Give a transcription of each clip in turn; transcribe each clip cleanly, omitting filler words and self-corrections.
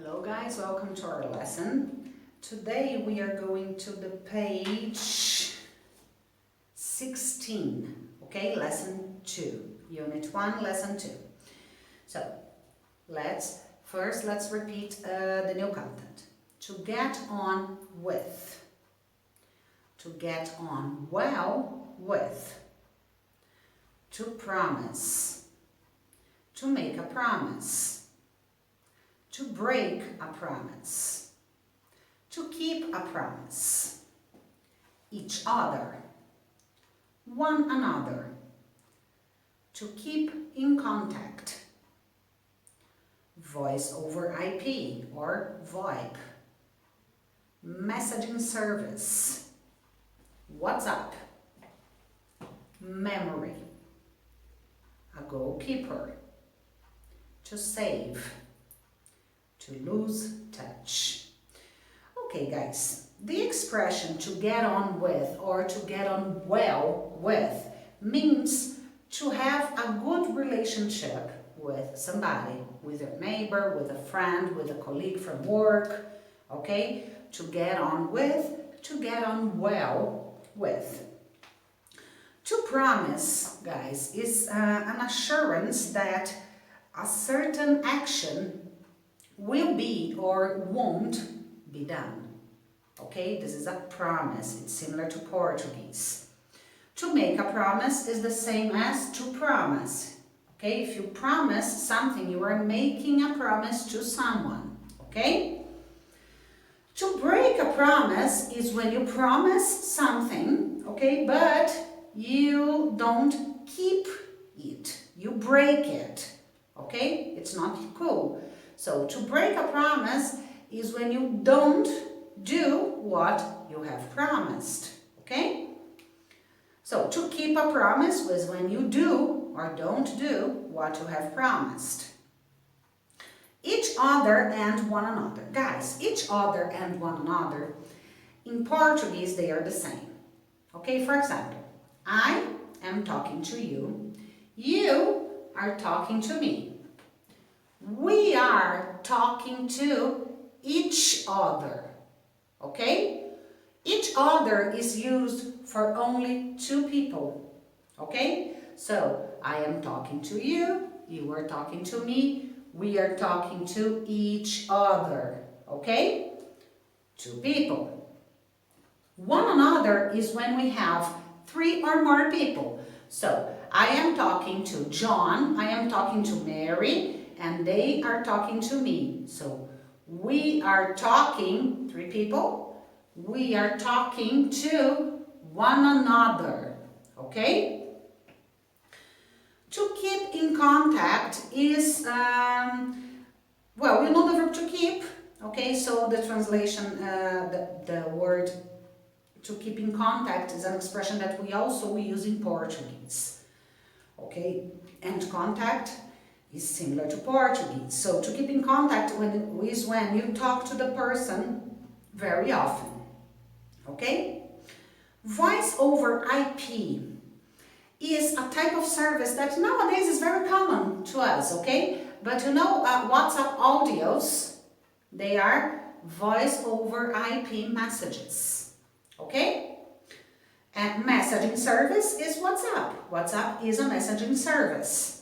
Hello guys, welcome to our lesson. Today we are going to the page 16, okay, lesson 2, unit 1, lesson 2. So, let's repeat the new content. To get on with, to get on well with, to promise, to make a promise, to break a promise, to keep a promise, each other, one another, to keep in contact, voice over IP or VoIP, messaging service, WhatsApp, memory, a goalkeeper, to save, to lose touch. Okay guys, the expression to get on with or to get on well with means to have a good relationship with somebody, with your neighbor, with a friend, with a colleague from work, okay? To get on with, to get on well with. To promise, guys, is an assurance that a certain action will be or won't be done. Okay, this is a promise. It's similar to Portuguese. To make a promise is the same as to promise. Okay, if you promise something, you are making a promise to someone. Okay? To break a promise is when you promise something, okay, but you don't keep it. You break it. Okay? It's not cool. So, to break a promise is when you don't do what you have promised, okay? So, to keep a promise is when you do or don't do what you have promised. Each other and one another. Guys, each other and one another, in Portuguese, they are the same. Okay, for example, I am talking to you. You are talking to me. We are talking to each other, okay? Each other is used for only two people, okay? So, I am talking to you, you are talking to me, we are talking to each other, okay? Two people. One another is when we have three or more people. So, I am talking to John, I am talking to Mary, and they are talking to me. So, we are talking, three people, we are talking to one another, okay? To keep in contact is, well, you know the verb to keep, okay? So, the translation, the word to keep in contact is an expression that we also use in Portuguese, okay? And contact is similar to Portuguese. So to keep in contact is when you talk to the person very often, okay? Voice over IP is a type of service that nowadays is very common to us, okay? But you know, WhatsApp audios, they are voice over IP messages, okay? And messaging service is WhatsApp. WhatsApp is a messaging service.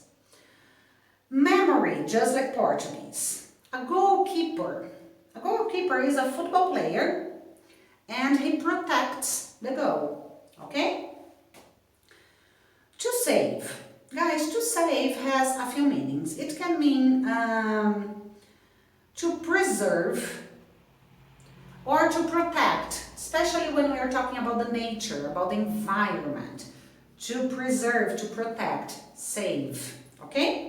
Memory, just like Portuguese. A goalkeeper. A goalkeeper is a football player and he protects the goal, okay? To save. Guys, to save has a few meanings. It can mean to preserve or to protect, especially when we are talking about the nature, about the environment. To preserve, to protect, save, okay?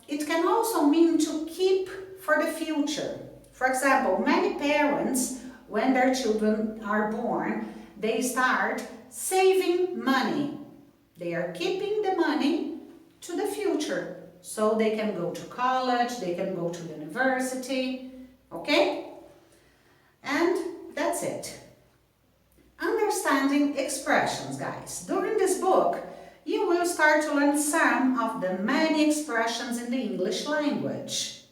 It can also mean to keep for the future. For example, many parents, when their children are born, they start saving money. They are keeping the money to the future. So they can go to college, they can go to university, okay? And that's it. Understanding expressions, guys. During this book, you will start to learn some of the many expressions in the English language.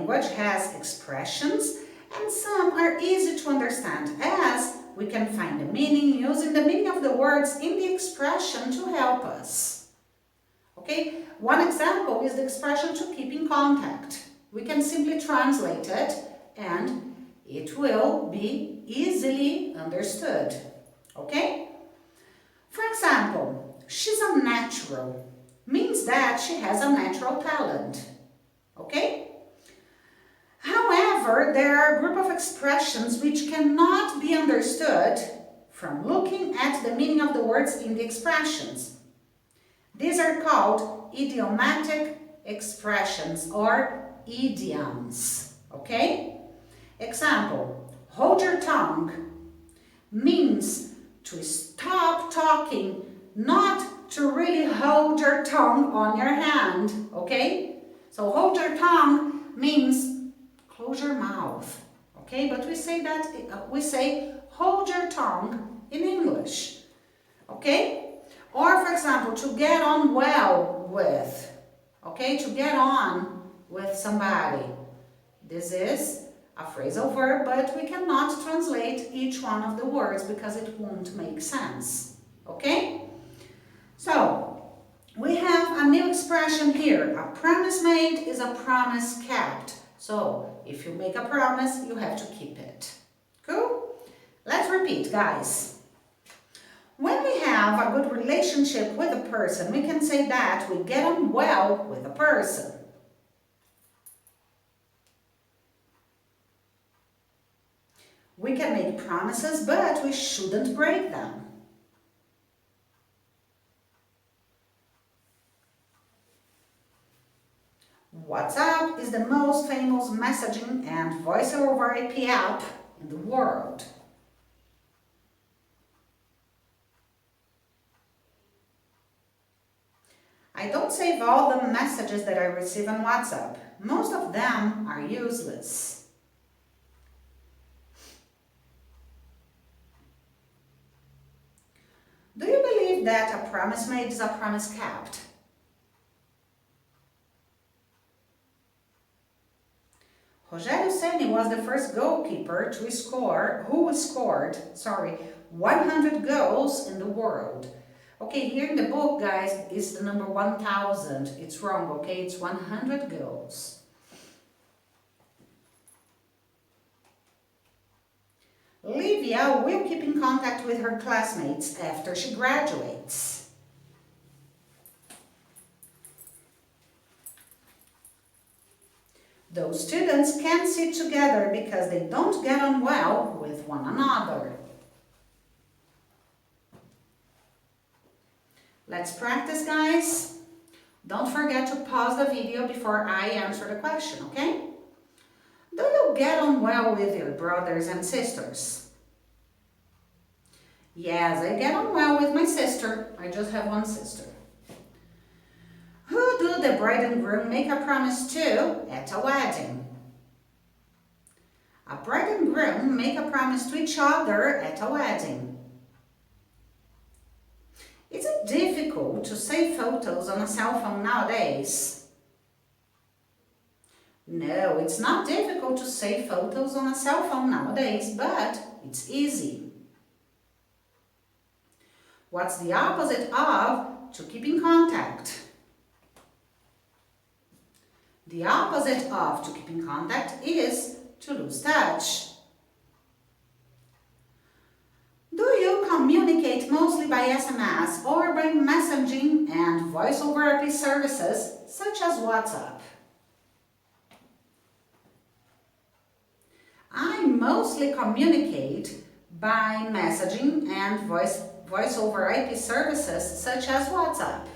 language has expressions and some are easy to understand as we can find the meaning using the meaning of the words in the expression to help us. Okay, one example is the expression to keep in contact. We can simply translate it and it will be easily understood. Okay? For example, she's a natural means that she has a natural talent. Okay? However, there are a group of expressions which cannot be understood from looking at the meaning of the words in the expressions. These are called idiomatic expressions or idioms. Okay? Example, hold your tongue means to stop talking, not to really hold your tongue on your hand. Okay? So hold your tongue means close your mouth. Okay? But we say hold your tongue in English. Okay? Or for example, to get on well with. Okay? To get on with somebody. This is a phrasal verb, but we cannot translate each one of the words because it won't make sense. Okay? So, we have a new expression here. A promise made is a promise kept. So, if you make a promise, you have to keep it. Cool? Let's repeat, guys. When we have a good relationship with a person, we can say that we get on well with a person. We can make promises, but we shouldn't break them. WhatsApp is the most famous messaging and voice over IP app in the world. I don't save all the messages that I receive on WhatsApp. Most of them are useless. Do you believe that a promise made is a promise kept? Rogério Ceni was the first goalkeeper who scored 100 goals in the world. Okay, here in the book, guys, is the number 1000. It's wrong, okay? It's 100 goals. Livia will keep in contact with her classmates after she graduates. Those students can't sit together because they don't get on well with one another. Let's practice, guys. Don't forget to pause the video before I answer the question, okay? Do you get on well with your brothers and sisters? Yes, I get on well with my sister. I just have one sister. Who do the bride and groom make a promise to at a wedding? A bride and groom make a promise to each other at a wedding. Is it difficult to save photos on a cell phone nowadays? No, it's not difficult to save photos on a cell phone nowadays, but it's easy. What's the opposite of to keep in contact? The opposite of to keep in contact is to lose touch. Do you communicate mostly by SMS or by messaging and voice over IP services such as WhatsApp? I mostly communicate by messaging and voice over IP services such as WhatsApp.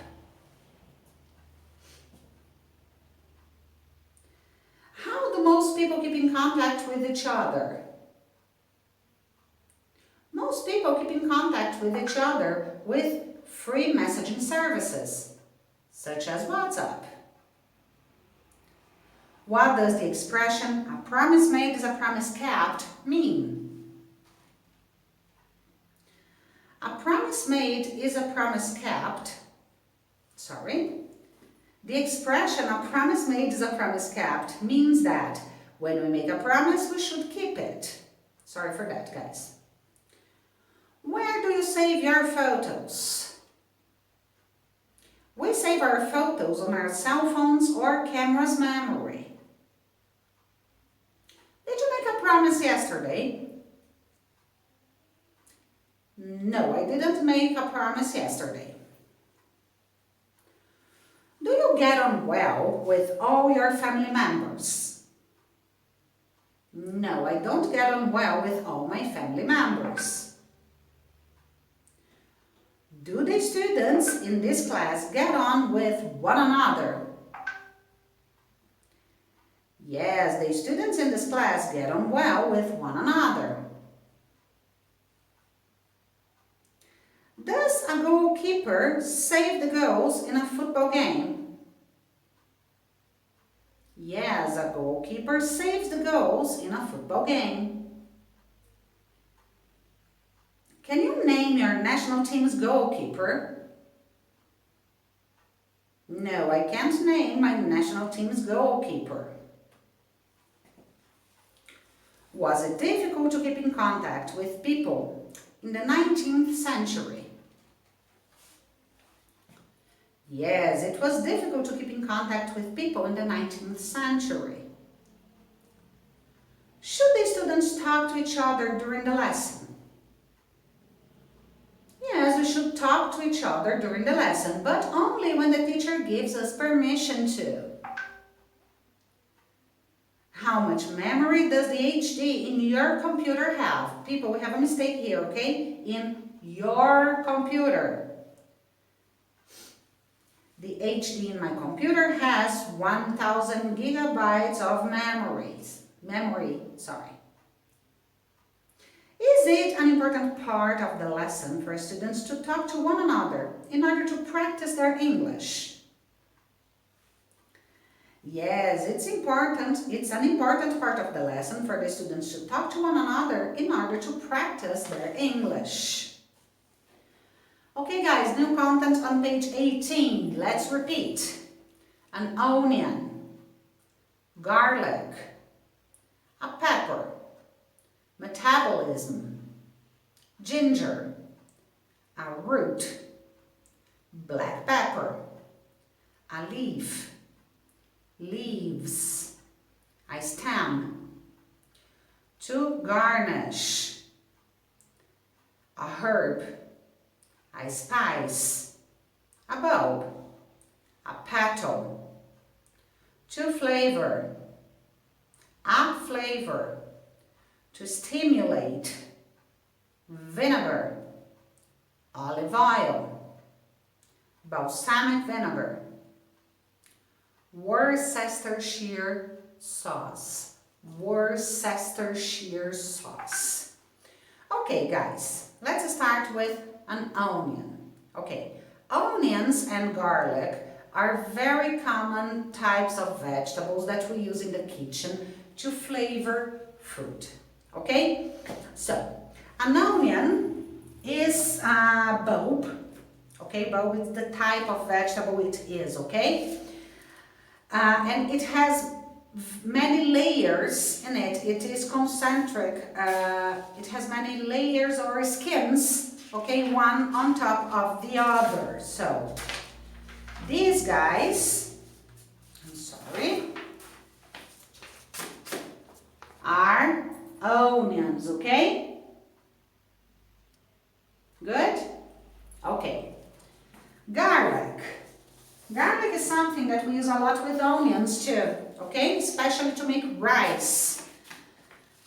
How do most people keep in contact with each other? Most people keep in contact with each other with free messaging services, such as WhatsApp. What does the expression, a promise made is a promise kept, mean? A promise made is a promise kept, The expression "a promise made is a promise kept" means that when we make a promise, we should keep it. Sorry for that, guys. Where do you save your photos? We save our photos on our cell phones or camera's memory. Did you make a promise yesterday? No, I didn't make a promise yesterday. Do you get on well with all your family members? No, I don't get on well with all my family members. Do the students in this class get on with one another? Yes, the students in this class get on well with one another. Does a goalkeeper save the goals in a football game? Yes, a goalkeeper saves the goals in a football game. Can you name your national team's goalkeeper? No, I can't name my national team's goalkeeper. Was it difficult to keep in contact with people in the 19th century? Yes, it was difficult to keep in contact with people in the 19th century. Should the students talk to each other during the lesson? Yes, we should talk to each other during the lesson, but only when the teacher gives us permission to. How much memory does the HD in your computer have? People, we have a mistake here, okay? In your computer. The HD in my computer has 1000 gigabytes of memory. Is it an important part of the lesson for students to talk to one another in order to practice their English? Yes, it's important. It's an important part of the lesson for the students to talk to one another in order to practice their English. Okay guys, new content on page 18. Let's repeat. An onion, garlic, a pepper, metabolism, ginger, a root, black pepper, a leaf, leaves, a stem, to garnish, a herb, a spice, a bulb, a petal, to flavor, a flavor, to stimulate, vinegar, olive oil, balsamic vinegar, Worcestershire sauce, Worcestershire sauce. Okay guys, let's start with an onion. Okay, onions and garlic are very common types of vegetables that we use in the kitchen to flavor food. Okay, so an onion is a bulb. Okay, bulb is the type of vegetable it is. Okay, and it has many layers in it. It is concentric. It has many layers or skins. Okay, one on top of the other. So these guys, are onions. Okay, good. Okay, garlic. Garlic is something that we use a lot with onions too, okay? Especially to make rice.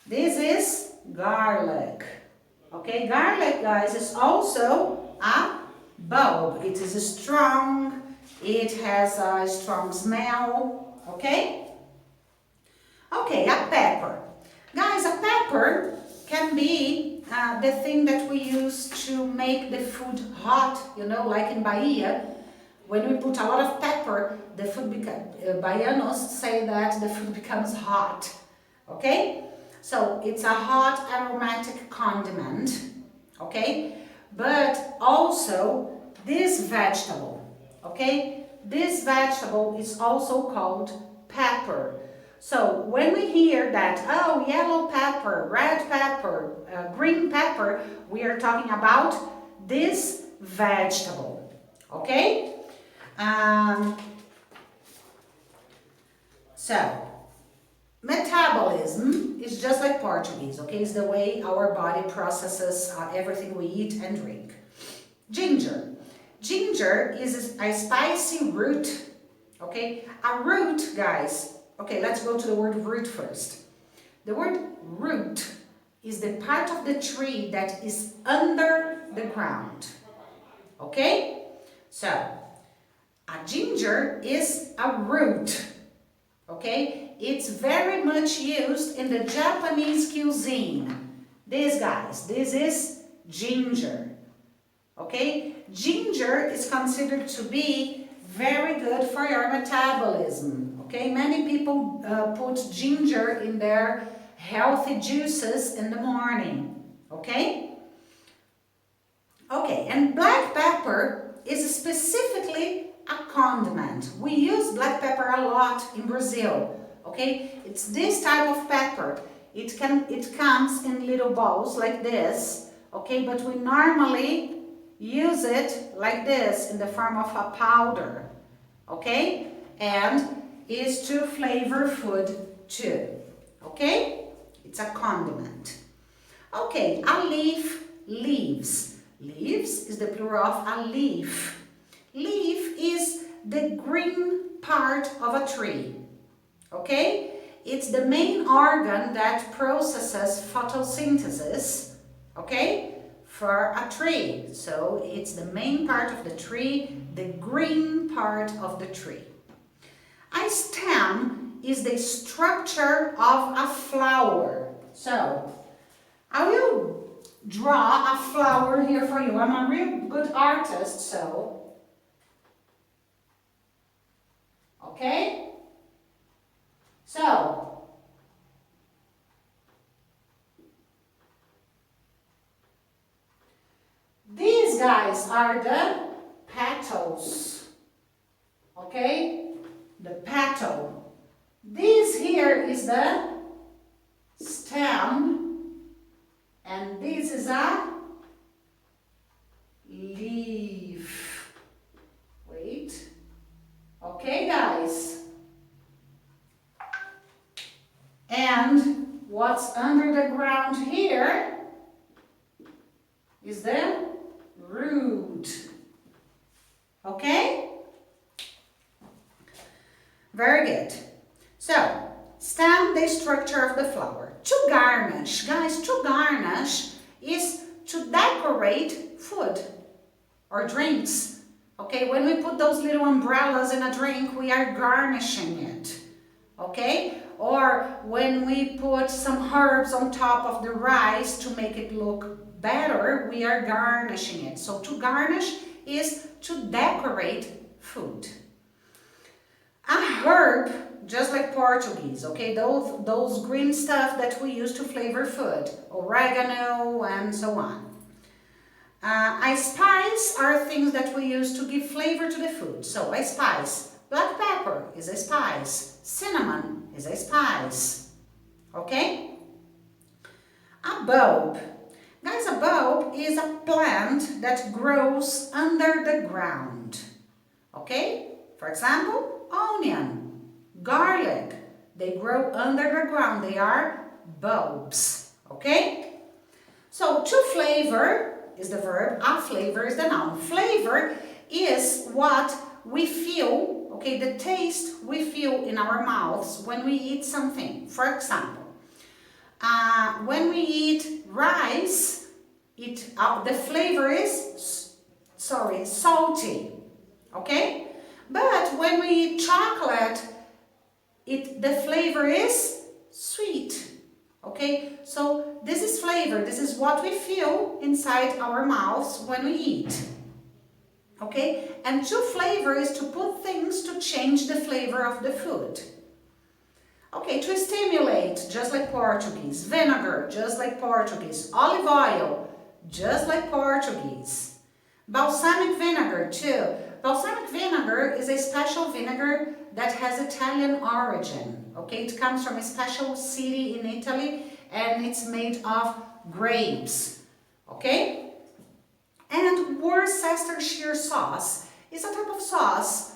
This is garlic. Okay, garlic, guys, is also a bulb. It is strong. It has a strong smell, okay? Okay, a pepper. Guys, a pepper can be the thing that we use to make the food hot, you know, like in Bahia. When we put a lot of pepper, the food Baianos say that the food becomes hot, okay? So it's a hot aromatic condiment, okay? But also this vegetable, okay? this vegetable is also called pepper. So when we hear that, oh, yellow pepper, red pepper, green pepper, we are talking about this vegetable, okay? So, metabolism is just like Portuguese, okay? It's the way our body processes everything we eat and drink. Ginger. Ginger is a spicy root, okay? A root, guys, okay, let's go to the word root first. The word root is the part of the tree that is under the ground, okay? So, a ginger is a root, okay? It's very much used in the Japanese cuisine. This, guys, this is ginger, okay? Ginger is considered to be very good for your metabolism, okay? Many people put ginger in their healthy juices in the morning, okay? Okay, and black pepper is specifically a condiment. We use black pepper a lot in Brazil, okay? It's this type of pepper. It comes in little balls like this, okay? But we normally use it like this in the form of a powder, okay? And is to flavor food too, okay? It's a condiment. Okay, a leaf, leaves. Leaves is the plural of a leaf. Leaf is the green part of a tree, okay? It's the main organ that processes photosynthesis, okay, for a tree. So it's the main part of the tree, the green part of the tree. A stem is the structure of a flower. So I will draw a flower here for you. I'm a real good artist, so okay? So these guys are the petals, okay? The petal. This here is the stem, and this is a leaf. Wait. Okay, guys. And what's under the ground here is the root. Okay? Very good. So, stem, the structure of the flower. To garnish, guys, to garnish is to decorate food or drinks. Okay, when we put those little umbrellas in a drink, we are garnishing it. Okay? Or when we put some herbs on top of the rice to make it look better, we are garnishing it. So to garnish is to decorate food. A herb, just like Portuguese, okay, those green stuff that we use to flavor food, oregano and so on. A spice are things that we use to give flavor to the food. So a spice, black pepper is a spice, cinnamon is a spice, okay? A bulb. Guys, a bulb is a plant that grows under the ground, okay? For example, onion, garlic, they grow under the ground. They are bulbs, okay? So to flavor is the verb, a flavor is the noun. Flavor is what we feel, okay, the taste we feel in our mouths when we eat something. For example, when we eat rice, the flavor is, salty, okay? But when we eat chocolate, the flavor is sweet, okay? So this is flavor. This is what we feel inside our mouths when we eat, okay? And to flavor is to put things to change the flavor of the food. Okay, to stimulate, just like Portuguese. Vinegar, just like Portuguese. Olive oil, just like Portuguese. Balsamic vinegar too. Balsamic vinegar is a special vinegar that has Italian origin. Okay, it comes from a special city in Italy and it's made of grapes. Okay? And Worcestershire sauce is a type of sauce.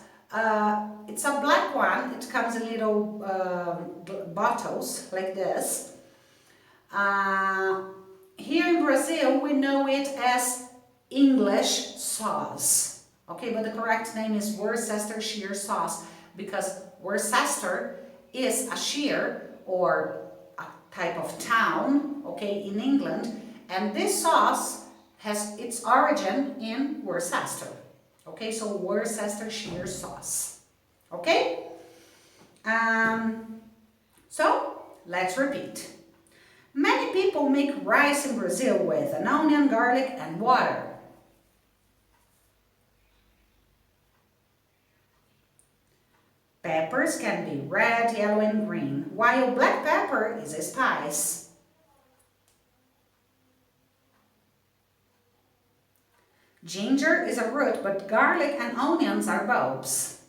It's a black one. It comes in little bottles like this. Here in Brazil, we know it as English sauce. Okay, but the correct name is Worcestershire sauce because Worcester is a shire or a type of town, okay, in England, and this sauce has its origin in Worcester. Okay, so Worcestershire sauce. Okay? So, let's repeat. Many people make rice in Brazil with an onion, garlic, and water. Peppers can be red, yellow, and green, while black pepper is a spice. Ginger is a root, but garlic and onions are bulbs.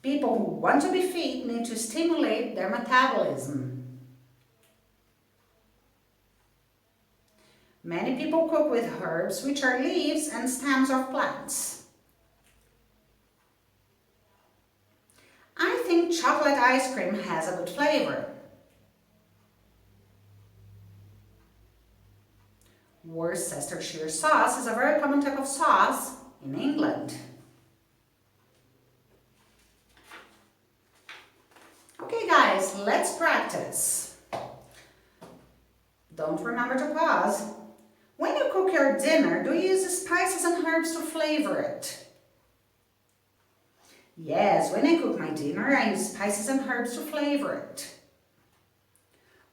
People who want to be fit need to stimulate their metabolism. Many people cook with herbs, which are leaves and stems of plants. I think chocolate ice cream has a good flavor. Worcestershire sauce is a very common type of sauce in England. Okay guys, let's practice. Don't remember to pause. When you cook your dinner, do you use spices and herbs to flavor it? Yes, when I cook my dinner, I use spices and herbs to flavor it.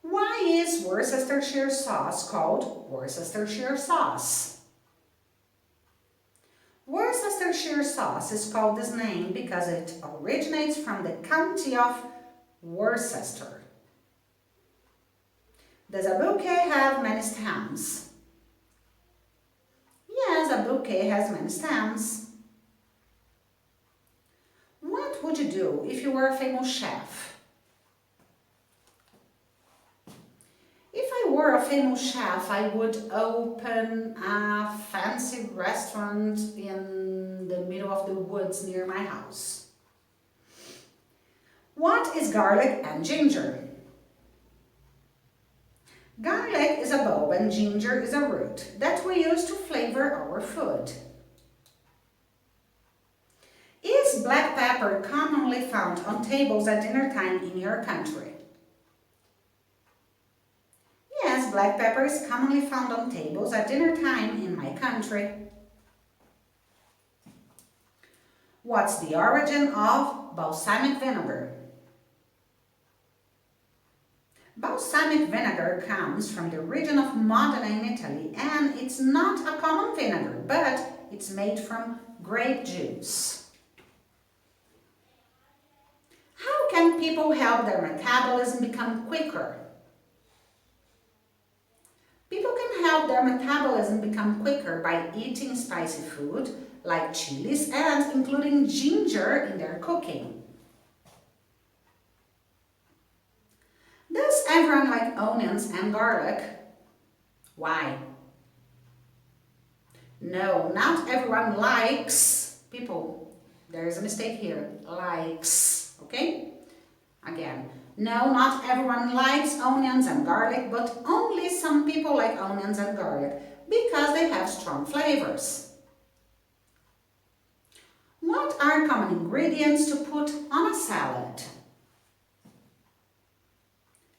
Why is Worcestershire sauce called Worcestershire sauce? Worcestershire sauce is called this name because it originates from the county of Worcester. Does a bouquet have many stems? Yes, a bouquet has many stems. What would you do if you were a famous chef? If I were a famous chef, I would open a fancy restaurant in the middle of the woods near my house. What is garlic and ginger? Garlic is a bulb and ginger is a root that we use to flavor our food. Is black pepper commonly found on tables at dinner time in your country? Yes, black pepper is commonly found on tables at dinner time in my country. What's the origin of balsamic vinegar? Balsamic vinegar comes from the region of Modena in Italy, and it's not a common vinegar, but it's made from grape juice. How can people help their metabolism become quicker? People can help their metabolism become quicker by eating spicy food like chilies and including ginger in their cooking. Does everyone like onions and garlic? Why? No, not everyone likes. People, there is a mistake here. Likes, okay? Again, no, not everyone likes onions and garlic, but only some people like onions and garlic because they have strong flavors. What are common ingredients to put on a salad?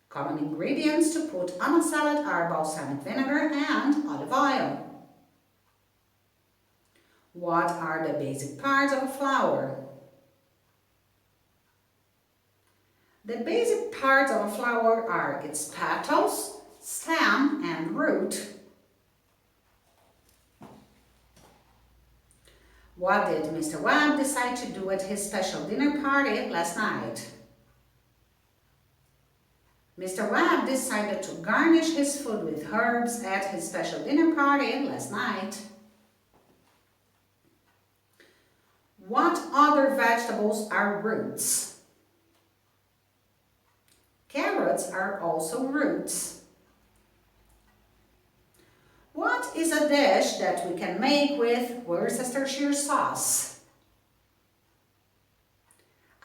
Common ingredients to put on a salad are balsamic vinegar and olive oil. What are the basic parts of a flower? The basic parts of a flower are its petals, stem, and root. What did Mr. Webb decide to do at his special dinner party last night? Mr. Webb decided to garnish his food with herbs at his special dinner party last night. What other vegetables are roots? Carrots are also roots. What is a dish that we can make with Worcestershire sauce?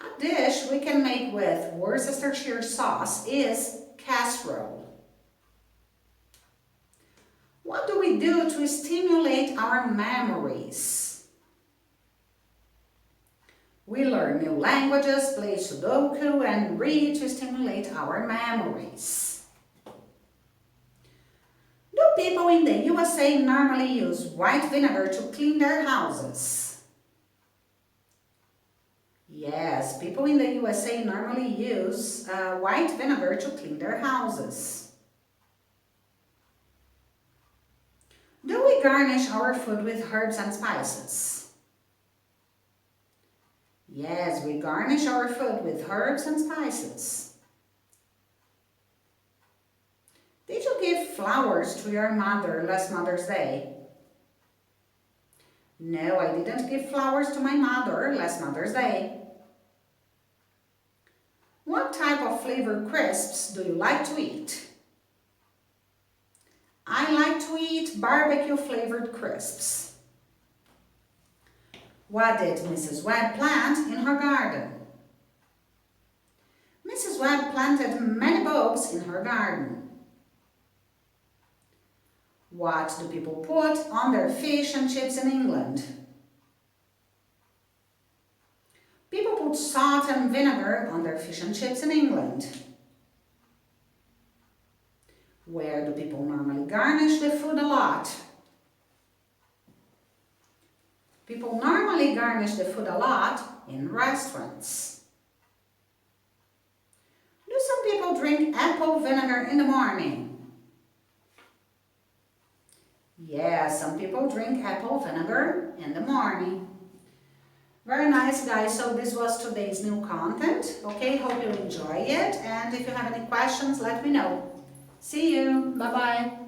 A dish we can make with Worcestershire sauce is casserole. What do we do to stimulate our memories? We learn new languages, play Sudoku, and read to stimulate our memories. Do people in the USA normally use white vinegar to clean their houses? Yes, people in the USA normally use white vinegar to clean their houses. Do we garnish our food with herbs and spices? Yes, we garnish our food with herbs and spices. Did you give flowers to your mother last Mother's Day? No, I didn't give flowers to my mother last Mother's Day. What type of flavored crisps do you like to eat? I like to eat barbecue flavored crisps. What did Mrs. Webb plant in her garden? Mrs. Webb planted many bulbs in her garden. What do people put on their fish and chips in England? People put salt and vinegar on their fish and chips in England. Where do people normally garnish the food a lot? People normally garnish the food a lot in restaurants. Do some people drink apple vinegar in the morning? Yeah, some people drink apple vinegar in the morning. Very nice, guys. So this was today's new content. Okay, hope you enjoy it. And if you have any questions, let me know. See you. Bye-bye.